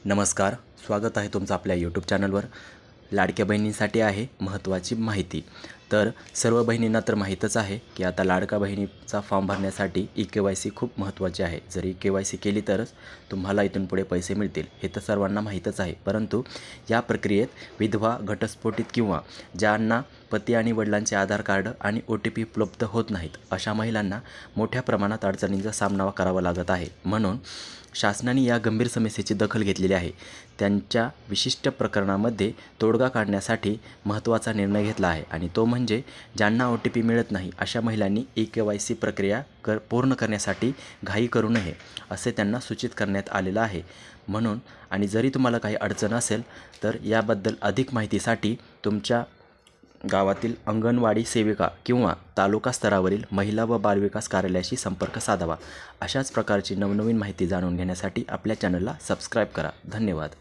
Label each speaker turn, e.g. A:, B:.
A: नमस्कार, स्वागत आहे तुमचं आपल्या यूट्यूब चॅनलवर। लाडक्या बहिणींसाठी आहे महत्त्वाची माहिती। तर सर्व बहिणींना तर माहीतच आहे की आता लाडका बहिणीचा फॉर्म भरण्यासाठी ई-के-वाय-सी खूप महत्त्वाची आहे। जर ई-के-वाय-सी केली तरच तुम्हाला इथून पुढे पैसे मिळतील, हे तर सर्वांना माहीतच आहे। परंतु या प्रक्रियेत विधवा, घटस्फोटित किंवा ज्यांना पती आणि वडिलांचे आधार कार्ड आणि OTP उपलब्ध होत नाहीत, अशा महिलांना मोठ्या प्रमाणात अडचणींचा सामना करावा लागत आहे। म्हणून शासनाने या गंभीर समस्येची दखल घेतलेली आहे। त्यांच्या विशिष्ट प्रकरणामध्ये तोडगा काढण्यासाठी महत्त्वाचा निर्णय घेतला आहे आणि तो म्हणजे ज्यांना OTP मिळत नाही अशा महिलांनी ई-के-वाय-सी प्रक्रिया पूर्ण करण्यासाठी घाई करू नये, असे त्यांना सूचित करण्यात आलेलं आहे। म्हणून आणि जरी तुम्हाला काही अडचण असेल तर याबद्दल अधिक माहितीसाठी तुमच्या गावातील अंगणवाडी सेविका किंवा तालुका स्तरावरील महिला व बालविकास कार्यालयाशी संपर्क साधावा। अशाच प्रकारची नवनवीन माहिती जाणून घेण्यासाठी आपल्या चॅनलला सबस्क्राईब करा। धन्यवाद।